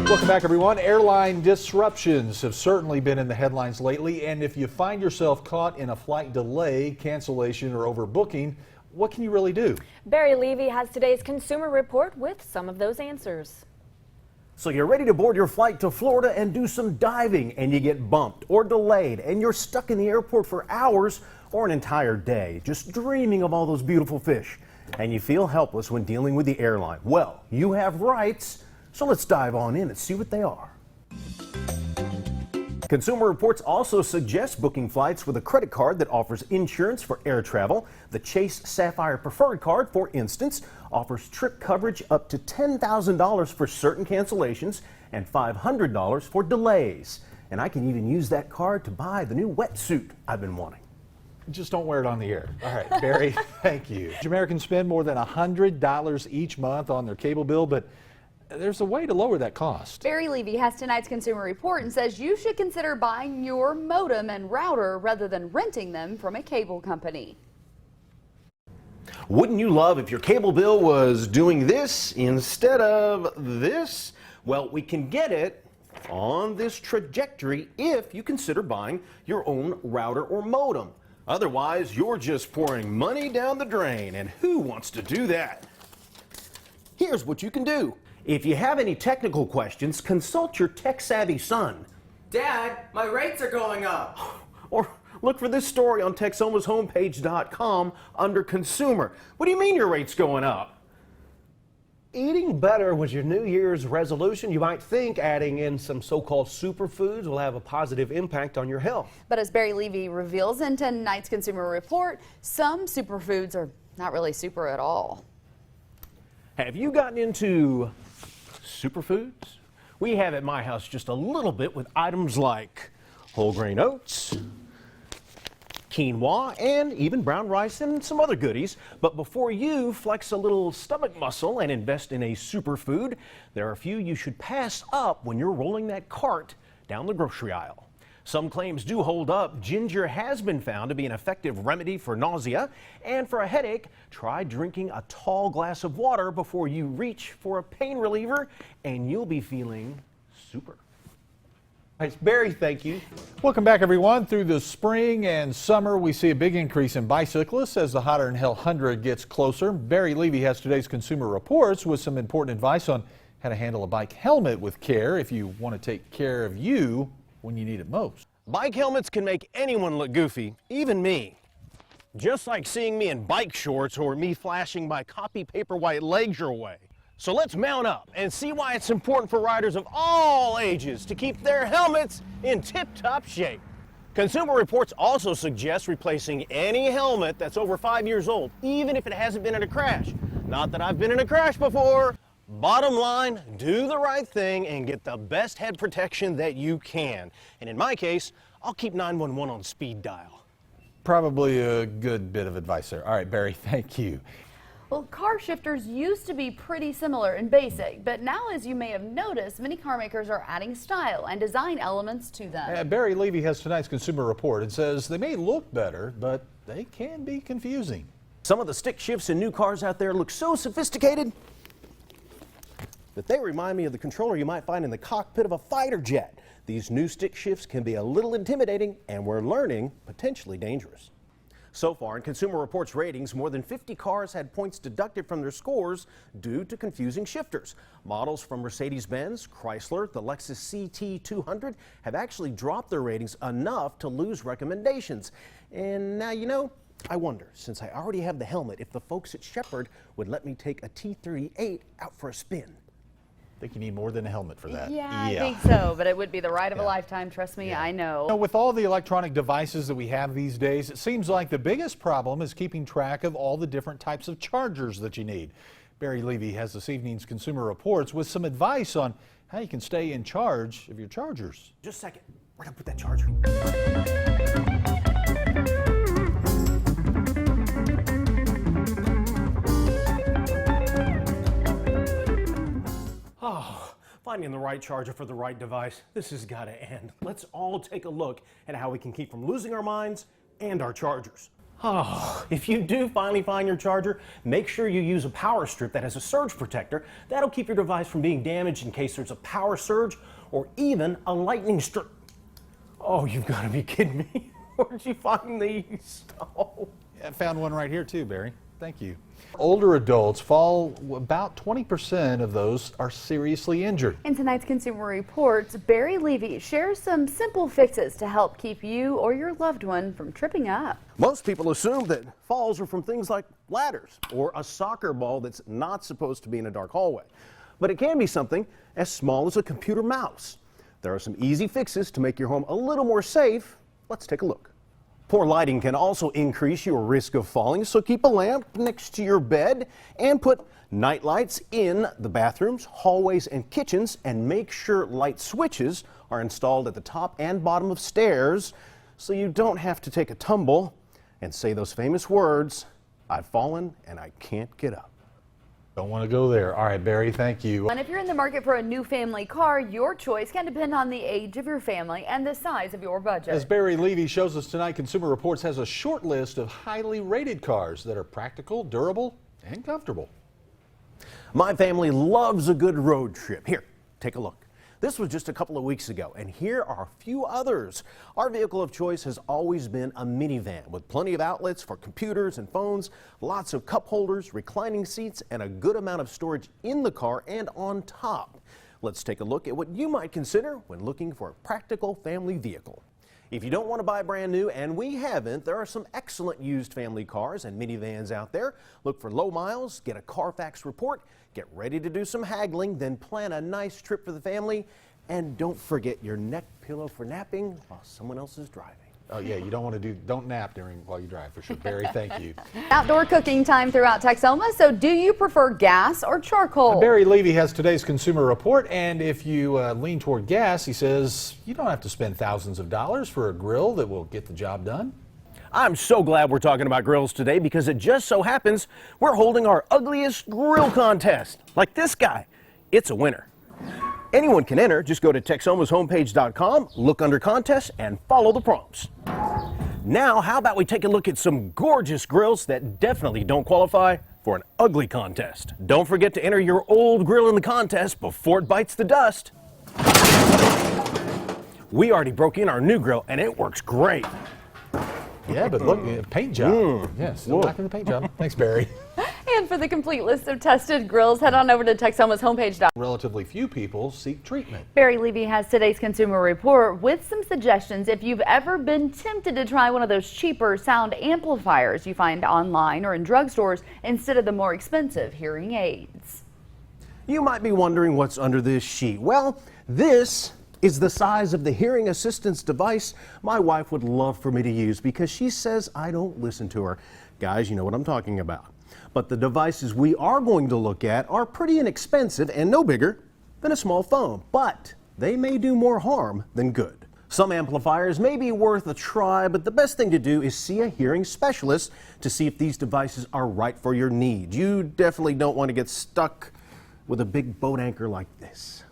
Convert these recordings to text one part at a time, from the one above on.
Welcome back, everyone. Airline disruptions have certainly been in the headlines lately, and if you find yourself caught in a flight delay, cancellation, or overbooking, what can you really do? Barry Levy has today's Consumer Report with some of those answers. So you're ready to board your flight to Florida and do some diving, and you get bumped or delayed, and you're stuck in the airport for hours or an entire day, just dreaming of all those beautiful fish, and you feel helpless when dealing with the airline. Well, you have rights. So let's dive on in and see what they are. Consumer Reports also suggests booking flights with a credit card that offers insurance for air travel. The Chase Sapphire Preferred Card, for instance, offers trip coverage up to $10,000 for certain cancellations and $500 for delays. And I can even use that card to buy the new wetsuit I've been wanting. Just don't wear it on the air. All right, Barry, thank you. Americans spend more than $100 each month on their cable bill, but there's a way to lower that cost. Barry Levy has tonight's Consumer Report and says you should consider buying your modem and router rather than renting them from a cable company. Wouldn't you love if your cable bill was doing this instead of this? Well, we can get it on this trajectory if you consider buying your own router or modem. Otherwise, you're just pouring money down the drain, and who wants to do that? Here's what you can do. If you have any technical questions, consult your tech-savvy son. Dad, my rates are going up. Or look for this story on TexomasHomepage.com under Consumer. What do you mean your rate's going up? Eating better was your New Year's resolution. You might think adding in some so-called superfoods will have a positive impact on your health. But as Barry Levy reveals in tonight's Consumer Report, some superfoods are not really super at all. Have you gotten into superfoods? We have at my house just a little bit with items like whole grain oats, quinoa, and even brown rice and some other goodies. But before you flex a little stomach muscle and invest in a superfood, there are a few you should pass up when you're rolling that cart down the grocery aisle. Some claims do hold up. Ginger has been found to be an effective remedy for nausea, and for a headache, try drinking a tall glass of water before you reach for a pain reliever, and you'll be feeling super. Barry, thank you. Welcome back, everyone. Through the spring and summer, we see a big increase in bicyclists as the Hotter than Hell 100 gets closer. Barry Levy has today's Consumer Reports with some important advice on how to handle a bike helmet with care if you want to take care of you when you need it most. Bike helmets can make anyone look goofy, even me. Just like seeing me in bike shorts or me flashing my copy paper white legs your way. So let's mount up and see why it's important for riders of all ages to keep their helmets in tip-top shape. Consumer Reports also suggest replacing any helmet that's over 5 years old, even if it hasn't been in a crash. Not that I've been in a crash before. Bottom line, do the right thing and get the best head protection that you can. And in my case, I'll keep 911 on speed dial. Probably a good bit of advice there. All right, Barry, thank you. Well, car shifters used to be pretty similar in basic, but now, as you may have noticed, many car makers are adding style and design elements to them. Barry Levy has tonight's Consumer Report. It says they may look better, but they can be confusing. Some of the stick shifts in new cars out there look so sophisticated that they remind me of the controller you might find in the cockpit of a fighter jet. These new stick shifts can be a little intimidating, and we're learning potentially dangerous. So far in Consumer Reports ratings, more than 50 cars had points deducted from their scores due to confusing shifters. Models from Mercedes-Benz, Chrysler, the Lexus CT200 have actually dropped their ratings enough to lose recommendations. And now, you know, I wonder, since I already have the helmet, if the folks at Shepherd would let me take a T38 out for a spin. I think you need more than a helmet for that. Yeah, I think so, but it would be the ride of a lifetime, trust me, I know. You know, with all the electronic devices that we have these days, it seems like the biggest problem is keeping track of all the different types of chargers that you need. Barry Levy has this evening's Consumer Reports with some advice on how you can stay in charge of your chargers. Just a second, where did I put that charger? Oh, finding the right charger for the right device. This has got to end. Let's all take a look at how we can keep from losing our minds and our chargers. Oh, if you do finally find your charger, make sure you use a power strip that has a surge protector. That'll keep your device from being damaged in case there's a power surge or even a lightning strike. Oh, you've got to be kidding me. Where'd you find these? Oh. I found one right here too, Barry. Thank you. Older adults fall, about 20% of those are seriously injured. In tonight's Consumer Reports, Barry Levy shares some simple fixes to help keep you or your loved one from tripping up. Most people assume that falls are from things like ladders or a soccer ball that's not supposed to be in a dark hallway. But it can be something as small as a computer mouse. There are some easy fixes to make your home a little more safe. Let's take a look. Poor lighting can also increase your risk of falling, so keep a lamp next to your bed and put night lights in the bathrooms, hallways, and kitchens, and make sure light switches are installed at the top and bottom of stairs so you don't have to take a tumble and say those famous words, "I've fallen and I can't get up." Don't want to go there. All right, Barry, thank you. And if you're in the market for a new family car, your choice can depend on the age of your family and the size of your budget. As Barry Levy shows us tonight, Consumer Reports has a short list of highly rated cars that are practical, durable, and comfortable. My family loves a good road trip. Here, take a look. This was just a couple of weeks ago, and here are a few others. Our vehicle of choice has always been a minivan with plenty of outlets for computers and phones, lots of cup holders, reclining seats, and a good amount of storage in the car and on top. Let's take a look at what you might consider when looking for a practical family vehicle. If you don't want to buy brand new, and we haven't, there are some excellent used family cars and minivans out there. Look for low miles, get a Carfax report, get ready to do some haggling, then plan a nice trip for the family. And don't forget your neck pillow for napping while someone else is driving. Oh yeah, you don't want to don't nap while you drive for sure. Barry, thank you. Outdoor cooking time throughout Texoma, so do you prefer gas or charcoal? Barry Levy has today's Consumer Report, and if you lean toward gas, he says you don't have to spend thousands of dollars for a grill that will get the job done. I'm so glad we're talking about grills today because it just so happens we're holding our ugliest grill contest. Like this guy. It's a winner. Anyone can enter. Just go to TexomasHomepage.com, look under contest, and follow the prompts. Now, how about we take a look at some gorgeous grills that definitely don't qualify for an ugly contest. Don't forget to enter your old grill in the contest before it bites the dust. We already broke in our new grill, and it works great. Yeah, but look, paint job. Yeah, still back in the paint job. Thanks, Barry. And for the complete list of tested grills, head on over to Texoma's homepage. Relatively few people seek treatment. Barry Levy has today's Consumer Report with some suggestions if you've ever been tempted to try one of those cheaper sound amplifiers you find online or in drugstores instead of the more expensive hearing aids. You might be wondering what's under this sheet. Well, this is the size of the hearing assistance device my wife would love for me to use because she says I don't listen to her. Guys, you know what I'm talking about. But the devices we are going to look at are pretty inexpensive and no bigger than a small phone, but they may do more harm than good. Some amplifiers may be worth a try, but the best thing to do is see a hearing specialist to see if these devices are right for your needs. You definitely don't want to get stuck with a big boat anchor like this.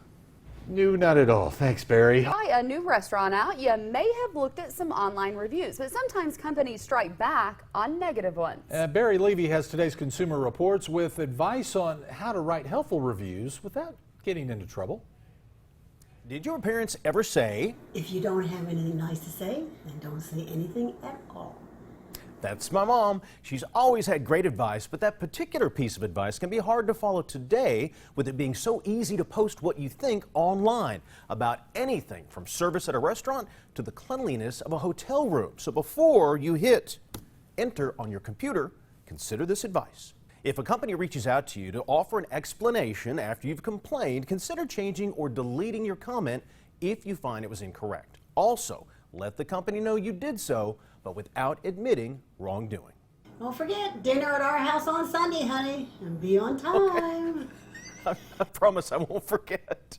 No, not at all. Thanks, Barry. Try a new restaurant out, you may have looked at some online reviews, but sometimes companies strike back on negative ones. Barry Levy has today's Consumer Reports with advice on how to write helpful reviews without getting into trouble. Did your parents ever say, "If you don't have anything nice to say, then don't say anything at all"? That's my mom. She's always had great advice, but that particular piece of advice can be hard to follow today with it being so easy to post what you think online about anything from service at a restaurant to the cleanliness of a hotel room. So before you hit enter on your computer, consider this advice. If a company reaches out to you to offer an explanation after you've complained, consider changing or deleting your comment if you find it was incorrect. Also, let the company know you did so, but without admitting wrongdoing. Don't forget, dinner at our house on Sunday, honey, and be on time. I promise I won't forget.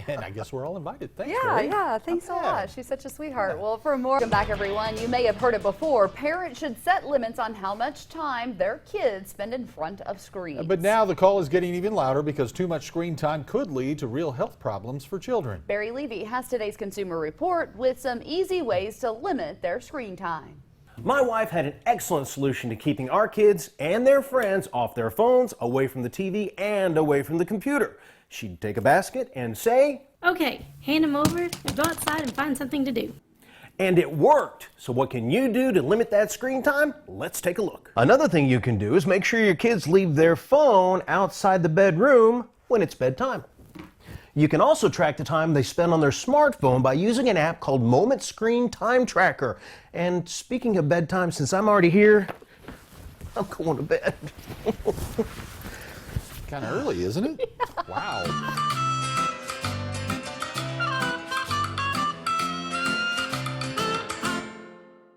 And I guess we're all invited. Thanks, Yeah, Barry. thanks a Not lot. bad. She's such a sweetheart. Well, for more, welcome back everyone. You may have heard it before. Parents should set limits on how much time their kids spend in front of screens. But now the call is getting even louder because too much screen time could lead to real health problems for children. Barry Levy has today's Consumer Report with some easy ways to limit their screen time. My wife had an excellent solution to keeping our kids and their friends off their phones, away from the TV, and away from the computer. She'd take a basket and say, "Okay, hand them over and go outside and find something to do." and it worked. So what can you do to limit that screen time? Let's take a look. Another thing you can do is make sure your kids leave their phone outside the bedroom when it's bedtime. You can also track the time they spend on their smartphone by using an app called Moment Screen Time Tracker. And speaking of bedtime, since I'm already here, I'm going to bed. Kind of early, isn't it? Wow.